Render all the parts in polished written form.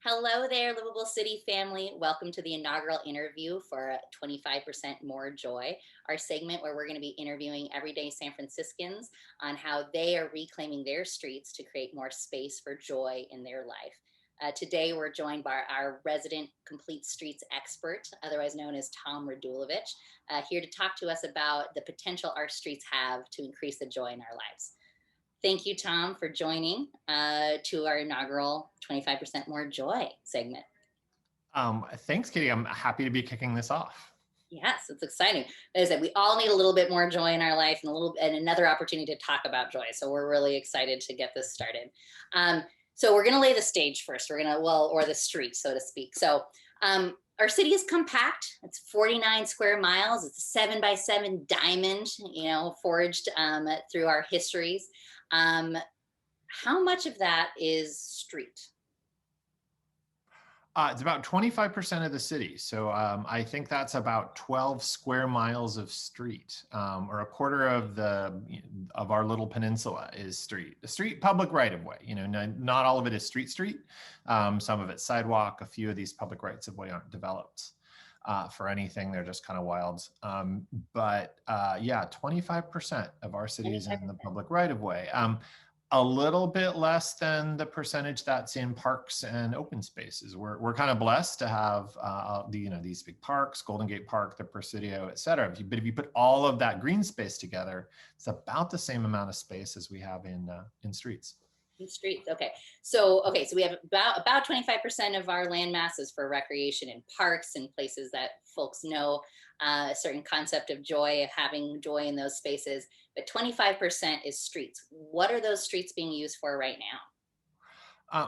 Hello there, Livable City family. Welcome to the inaugural interview for 25% More Joy, our segment where we're going to be interviewing everyday San Franciscans on how they are reclaiming their streets to create more space for joy in their life. Today, we're joined by our resident Complete Streets expert, otherwise known as Tom Radulovich, here to talk to us about the potential our streets have to increase the joy in our lives. Thank you, Tom, for joining to our inaugural 25% More Joy segment. Thanks, Katie. I'm happy to be kicking this off. Yes, it's exciting. As I said, we all need a little bit more joy in our life and another opportunity to talk about joy. So we're really excited to get this started. So we're going to lay the stage first. Or the street, so to speak. So our city is compact. It's 49 square miles. It's a 7x7 diamond, forged through our histories. How much of that is street? It's about 25% of the city. So I think that's about 12 square miles of street, or a quarter of our little peninsula is street. The street public right of way. Not all of it is street. Some of it's sidewalk. A few of these public rights of way aren't developed for anything. They're just kind of wild. But 25% of our city is in the public right of way. A little bit less than the percentage that's in parks and open spaces. We're kind of blessed to have these big parks, Golden Gate Park, the Presidio, et cetera. But if you put all of that green space together, it's about the same amount of space as we have in streets. In streets, okay. So we have about 25% of our land masses for recreation in parks and places that folks know a certain concept of joy, of having joy in those spaces. But 25% is streets. What are those streets being used for right now?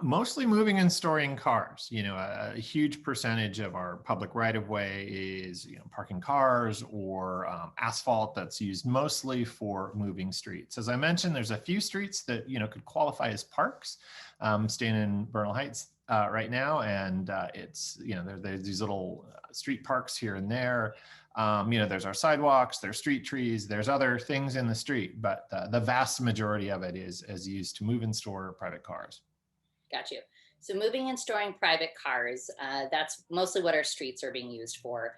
Mostly moving and storing cars. A huge percentage of our public right-of-way is, parking cars or asphalt that's used mostly for moving streets. As I mentioned, there's a few streets that, could qualify as parks. Staying in Bernal Heights right now, and it's, there's these little street parks here and there. There's our sidewalks, there's street trees, there's other things in the street, but the vast majority of it is used to move and store private cars. Got you. So moving and storing private cars, that's mostly what our streets are being used for.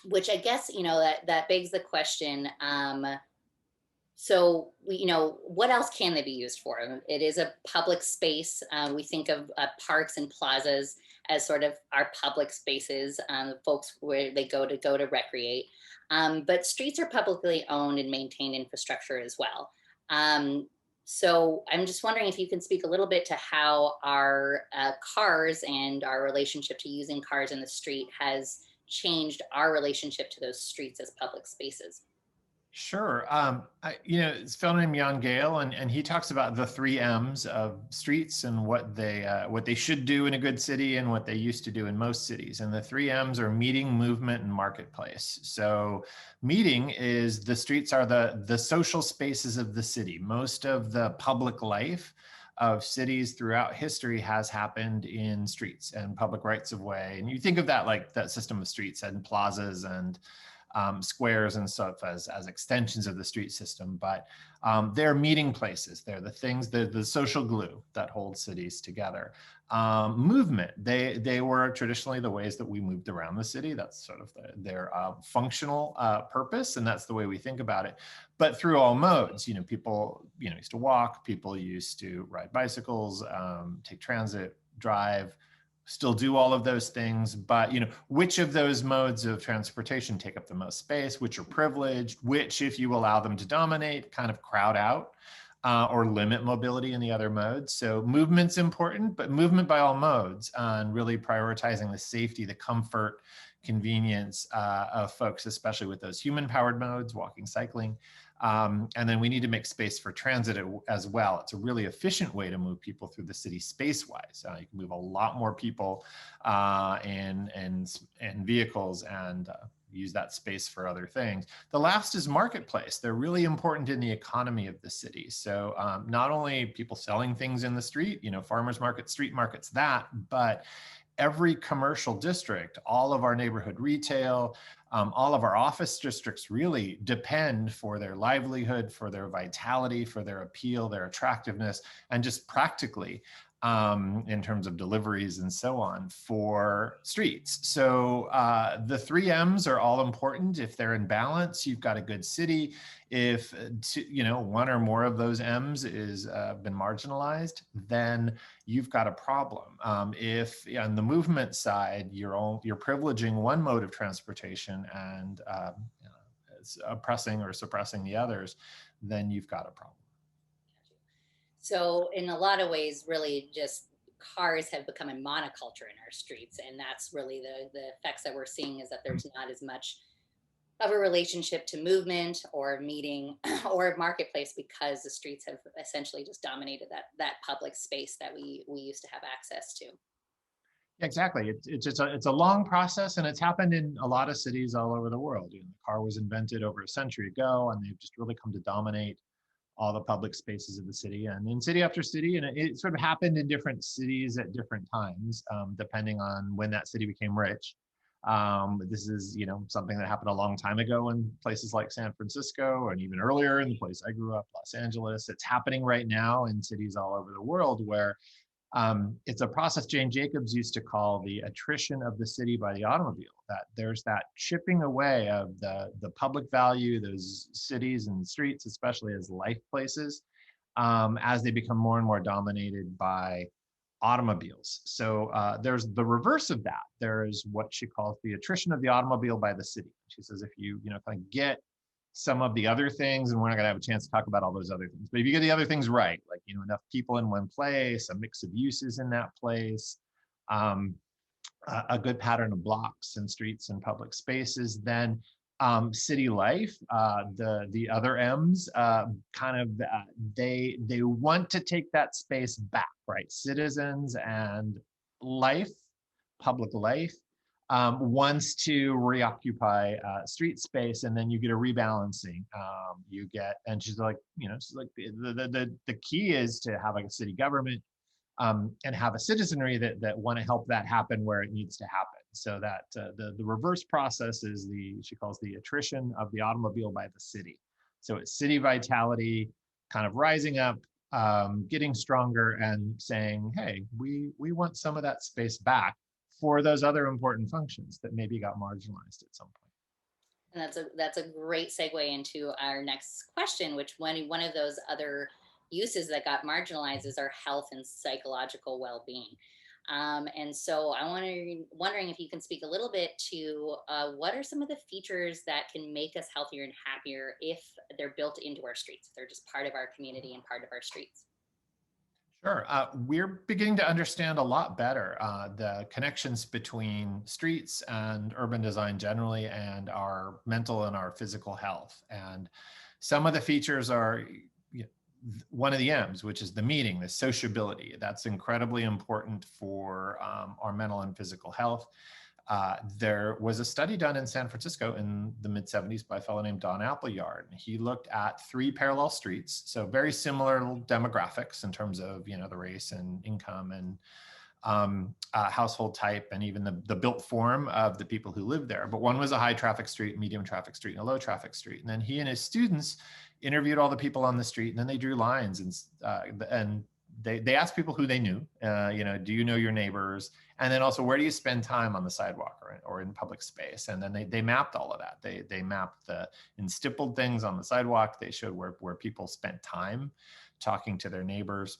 Which I guess, that begs the question. So what else can they be used for? It is a public space. We think of parks and plazas as sort of our public spaces, folks where they go to recreate. But streets are publicly owned and maintained infrastructure as well. So I'm just wondering if you can speak a little bit to how our cars and our relationship to using cars in the street has changed our relationship to those streets as public spaces. Sure. It's a fellow named Jan Gale, and he talks about the 3 M's of streets and what they should do in a good city and what they used to do in most cities. And the 3 M's are meeting, movement, and marketplace. So meeting is the streets are the social spaces of the city. Most of the public life of cities throughout history has happened in streets and public rights of way. And you think of that like that system of streets and plazas and squares and stuff as extensions of the street system, but they're meeting places. They're the things, the social glue that holds cities together. Movement, they were traditionally the ways that we moved around the city. That's sort of their functional purpose, and that's the way we think about it. But through all modes, people used to walk, people used to ride bicycles, take transit, drive, still do all of those things, but which of those modes of transportation take up the most space, which are privileged, which, if you allow them to dominate, kind of crowd out or limit mobility in the other modes. So movement's important, but movement by all modes, and really prioritizing the safety, the comfort, convenience of folks, especially with those human-powered modes, walking, cycling. And then we need to make space for transit as well. It's a really efficient way to move people through the city space-wise. You can move a lot more people in vehicles and use that space for other things. The last is marketplace. They're really important in the economy of the city. So not only people selling things in the street, farmers markets, street markets, but every commercial district, all of our neighborhood retail, all of our office districts really depend for their livelihood, for their vitality, for their appeal, their attractiveness, and just practically in terms of deliveries and so on for streets. So the three M's are all important. If they're in balance, you've got a good city. If one or more of those M's is been marginalized, then you've got a problem. If on the movement side, you're privileging one mode of transportation and oppressing or suppressing the others, then you've got a problem. So, in a lot of ways, really just cars have become a monoculture in our streets. And that's really the effects that we're seeing is that there's not as much of a relationship to movement or meeting or marketplace because the streets have essentially just dominated that public space that we used to have access to. Exactly. It's a long process, and it's happened in a lot of cities all over the world. The car was invented over a century ago, and they've just really come to dominate all the public spaces of the city, and in city after city. And it sort of happened in different cities at different times, depending on when that city became rich. This is, something that happened a long time ago in places like San Francisco, and even earlier in the place I grew up, Los Angeles. It's happening right now in cities all over the world where it's a process Jane Jacobs used to call the attrition of the city by the automobile, that there's that chipping away of the public value, those cities and streets, especially as life places, as they become more and more dominated by automobiles. So there's the reverse of that. There's what she calls the attrition of the automobile by the city. She says if you, kind of get some of the other things, and we're not going to have a chance to talk about all those other things, but if you get the other things right, like enough people in one place, a mix of uses in that place, um, a good pattern of blocks and streets and public spaces, then city life, the other M's, they want to take that space back, right? Citizens and life, public life, wants to reoccupy street space, and then you get a rebalancing. And she's like, the key is to have like a city government and have a citizenry that want to help that happen where it needs to happen. So that the reverse process is she calls the attrition of the automobile by the city. So it's city vitality kind of rising up, getting stronger, and saying, hey, we want some of that space back for those other important functions that maybe got marginalized at some point. And that's a great segue into our next question, which one of those other uses that got marginalized is our health and psychological well-being. And so wondering if you can speak a little bit to what are some of the features that can make us healthier and happier if they're built into our streets, if they're just part of our community and part of our streets. Sure. We're beginning to understand a lot better the connections between streets and urban design generally, and our mental and our physical health. And some of the features are one of the M's, which is the meeting, the sociability. That's incredibly important for our mental and physical health. There was a study done in San Francisco in the mid-'70s by a fellow named Don Appleyard. He looked at 3 parallel streets, so very similar demographics in terms of the race and income and household type, and even the built form of the people who live there. But one was a high traffic street, medium traffic street, and a low traffic street. And then he and his students interviewed all the people on the street, and then they drew lines, and they asked people who they knew, do you know your neighbors? And then also, where do you spend time on the sidewalk or in public space? And then they mapped all of that. They mapped in stippled things on the sidewalk. They showed where people spent time talking to their neighbors.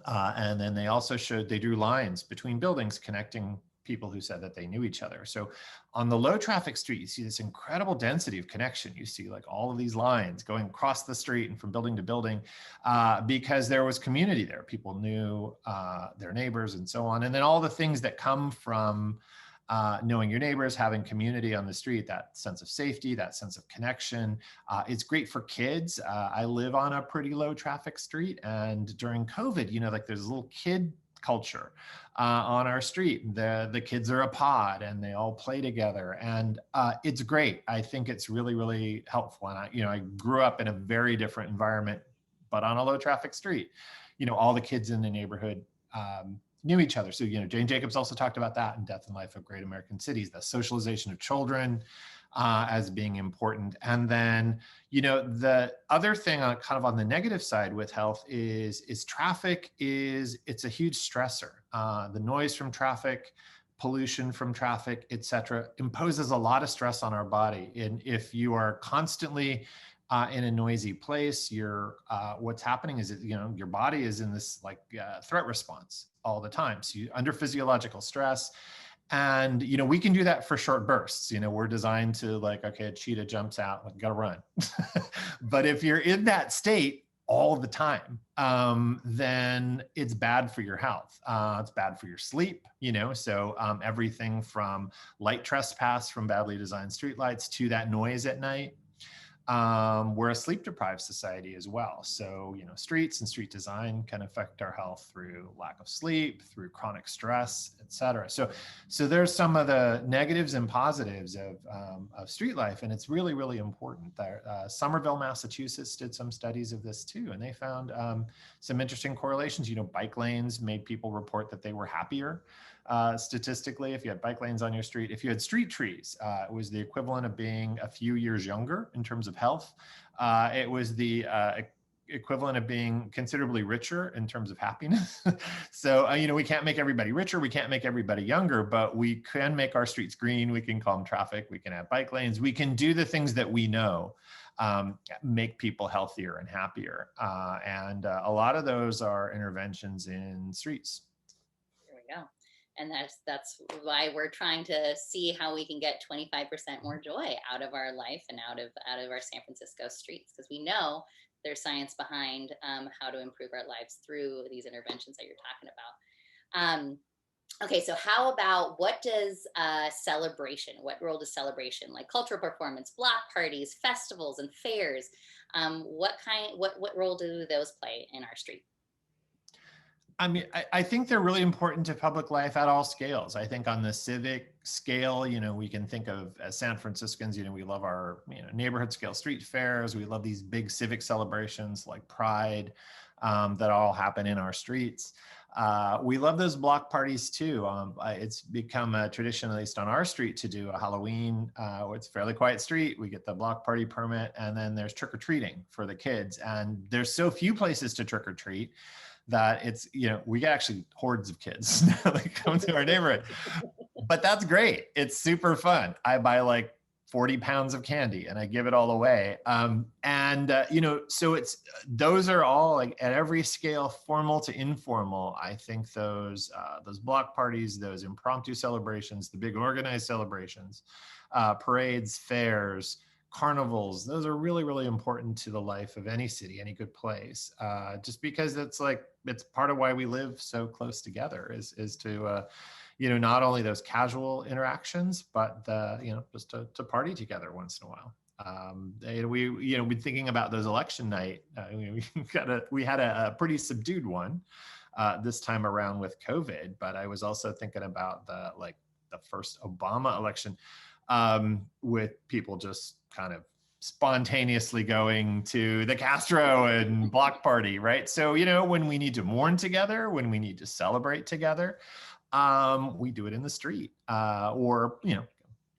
And then they also they drew lines between buildings connecting people who said that they knew each other. So on the low traffic street, you see this incredible density of connection. You see like all of these lines going across the street and from building to building because there was community there. People knew their neighbors and so on. And then all the things that come from knowing your neighbors, having community on the street, that sense of safety, that sense of connection. It's great for kids. I live on a pretty low traffic street, and during COVID, like there's a little kid culture on our street. The kids are a pod and they all play together, and it's great. I think it's really, really helpful. And I grew up in a very different environment, but on a low traffic street. All the kids in the neighborhood knew each other. So, Jane Jacobs also talked about that in Death and Life of Great American Cities, the socialization of children as being important. And then, the other thing kind of on the negative side with health is traffic it's a huge stressor. The noise from traffic, pollution from traffic, et cetera, imposes a lot of stress on our body. And if you are constantly in a noisy place, what's happening is that your body is in this threat response all the time. So you under physiological stress, and we can do that for short bursts. We're designed to okay, a cheetah jumps out, gotta run. But if you're in that state all the time, then it's bad for your health. It's bad for your sleep. So everything from light trespass from badly designed streetlights to that noise at night. We're a sleep deprived society as well. So, streets and street design can affect our health through lack of sleep, through chronic stress, et cetera. So there's some of the negatives and positives of street life. And it's really, really important. Somerville, Massachusetts did some studies of this too. And they found some interesting correlations. Bike lanes made people report that they were happier. Statistically, if you had bike lanes on your street, if you had street trees, it was the equivalent of being a few years younger in terms of health. It was the equivalent of being considerably richer in terms of happiness. So, we can't make everybody richer. We can't make everybody younger, but we can make our streets green. We can calm traffic. We can have bike lanes. We can do the things that we know make people healthier and happier. And a lot of those are interventions in streets. There we go. And that's why we're trying to see how we can get 25% more joy out of our life and out of our San Francisco streets, because we know there's science behind how to improve our lives through these interventions that you're talking about. Okay, so how about what role does celebration, like cultural performance, block parties, festivals, and fairs, what role do those play in our street? I mean, I think they're really important to public life at all scales. I think on the civic scale, we can think of, as San Franciscans, we love our neighborhood scale street fairs. We love these big civic celebrations like Pride that all happen in our streets. We love those block parties too. It's become a tradition, at least on our street, to do a Halloween. It's a fairly quiet street. We get the block party permit, and then there's trick-or-treating for the kids. And there's so few places to trick-or-treat that it's, we get actually hordes of kids that come to our neighborhood. But that's great. It's super fun. I buy 40 pounds of candy and I give it all away. So those are all at every scale, formal to informal. I think those block parties, those impromptu celebrations, the big organized celebrations, parades, fairs, carnivals, those are really, really important to the life of any city, any good place. Just because it's part of why we live so close together is to, not only those casual interactions, but just to party together once in a while. We're thinking about those election night. We had a pretty subdued one this time around with COVID, but I was also thinking about the first Obama election with people just kind of spontaneously going to the Castro and block party, right? So, when we need to mourn together, when we need to celebrate together, we do it in the street, or, you're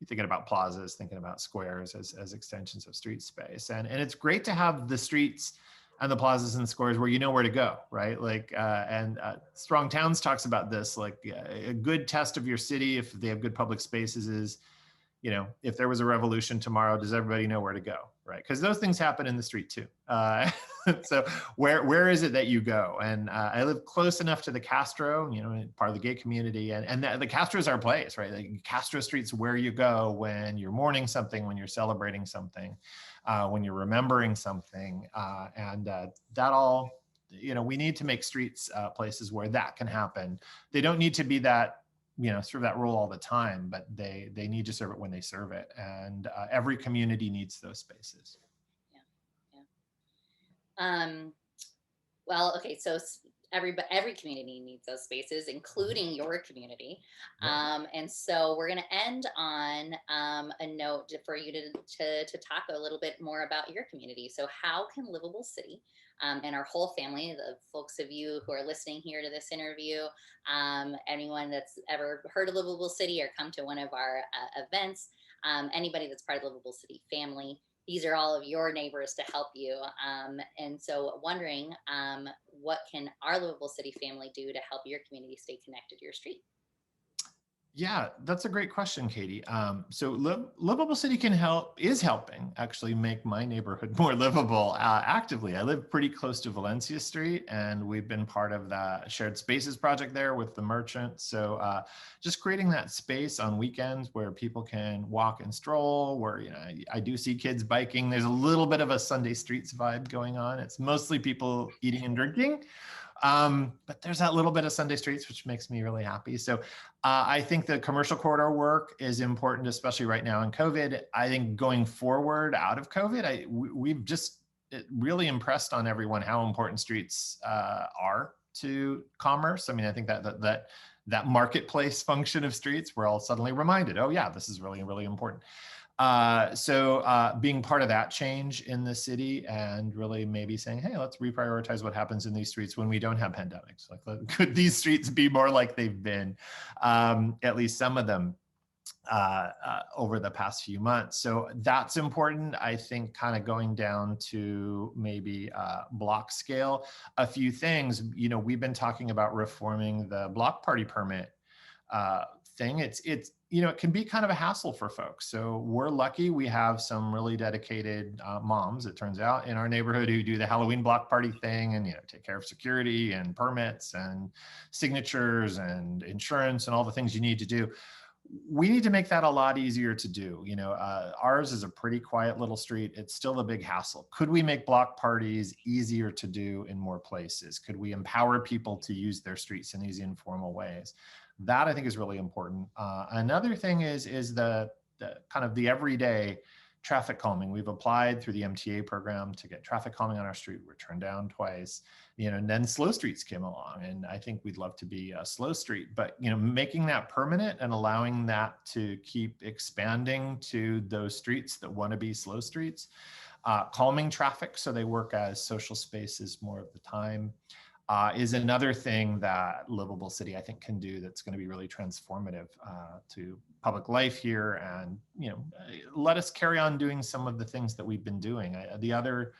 thinking about plazas, thinking about squares as extensions of street space. And it's great to have the streets and the plazas and squares where you know where to go, right? Strong Towns talks about this, a good test of your city, if they have good public spaces, is, if there was a revolution tomorrow, does everybody know where to go, right? Because those things happen in the street too. So where is it that you go? And I live close enough to the Castro, part of the gay community, and the Castro is our place, right? Castro Street's where you go when you're mourning something, when you're celebrating something, when you're remembering something, and that all, we need to make streets places where that can happen. They don't need to be that, serve that role all the time, but they need to serve it when they serve it. And every community needs those spaces. Well, okay, so every community needs those spaces, including your community. And so we're going to end on a note for you to talk a little bit more about your community. So how can Livable City and our whole family, the folks of you who are listening here to this interview, anyone that's ever heard of Livable City or come to one of our events, anybody that's part of the Livable City family. These are all of your neighbors to help you. And so wondering, what can our Livable City family do to help your community stay connected to your street? Yeah, that's a great question, Katie. So Livable City is helping actually make my neighborhood more livable actively. I live pretty close to Valencia Street, and we've been part of the shared spaces project there with the merchants. So just creating that space on weekends where people can walk and stroll, where, you know, I do see kids biking. There's a little bit of a Sunday streets vibe going on. It's mostly people eating and drinking. But there's that little bit of Sunday streets, which makes me really happy. So I think the commercial corridor work is important, especially right now in COVID. I think going forward out of COVID, we've just really impressed on everyone how important streets are to commerce. I mean, I think that marketplace function of streets, we're all suddenly reminded, oh yeah, this is really, really important. So being part of that change in the city and really maybe saying, hey, let's reprioritize what happens in these streets when we don't have pandemics. Like, could these streets be more like they've been, at least some of them, over the past few months? So that's important. I think kind of going down to maybe block scale, a few things. You know, we've been talking about reforming the block party permit thing. It's you know, it can be kind of a hassle for folks. So we're lucky we have some really dedicated moms, it turns out, in our neighborhood who do the Halloween block party thing and, you know, take care of security and permits and signatures and insurance and all the things you need to do. We need to make that a lot easier to do. You know, ours is a pretty quiet little street. It's still a big hassle. Could we make block parties easier to do in more places? Could we empower people to use their streets in these informal ways? That I think is really important. Another thing is the kind of the everyday traffic calming. We've applied through the MTA program to get traffic calming on our street. We're turned down twice, you know, and then slow streets came along, and I think we'd love to be a slow street, but, you know, making that permanent and allowing that to keep expanding to those streets that want to be slow streets, calming traffic so they work as social spaces more of the time. Is another thing that Livable City, I think, can do that's going to be really transformative to public life here, and, you know, let us carry on doing some of the things that we've been doing. The other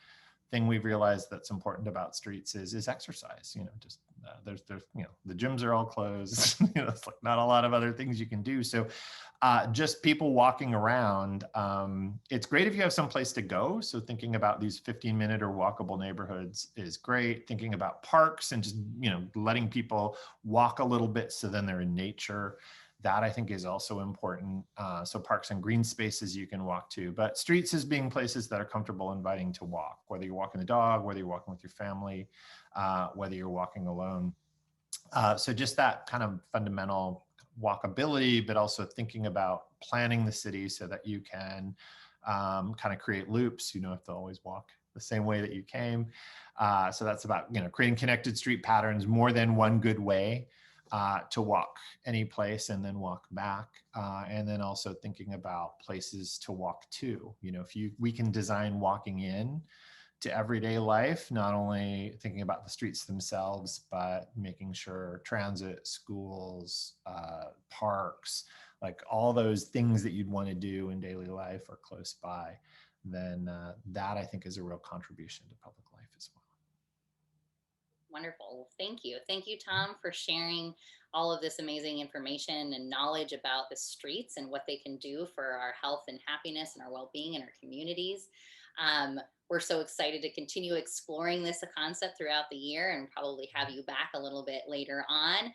thing we've realized that's important about streets is exercise. You know, just there's you know, the gyms are all closed. You know, it's like not a lot of other things you can do. So just people walking around. It's great if you have some place to go. So thinking about these 15-minute or walkable neighborhoods is great. Thinking about parks and just, you know, letting people walk a little bit so then they're in nature. That I think is also important. So parks and green spaces you can walk to, but streets as being places that are comfortable inviting to walk, whether you're walking the dog, whether you're walking with your family, whether you're walking alone. So just that kind of fundamental walkability, but also thinking about planning the city so that you can kind of create loops. You don't have to always walk the same way that you came. So that's about, you know, creating connected street patterns, more than one good way to walk any place and then walk back. And then also thinking about places to walk to. You know, we can design walking in to everyday life, not only thinking about the streets themselves, but making sure transit, schools, parks, like all those things that you'd want to do in daily life are close by, then that I think is a real contribution to public life as well. Wonderful. Thank you. Thank you, Tom, for sharing all of this amazing information and knowledge about the streets and what they can do for our health and happiness and our well-being in our communities. We're so excited to continue exploring this concept throughout the year, and probably have you back a little bit later on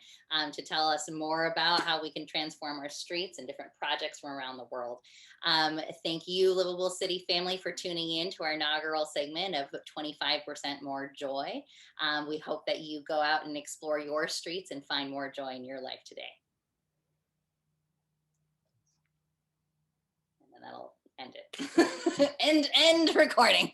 to tell us more about how we can transform our streets and different projects from around the world. Thank you, Livable City family, for tuning in to our inaugural segment of 25% More Joy. We hope that you go out and explore your streets and find more joy in your life today. And then that'll end it. End recording.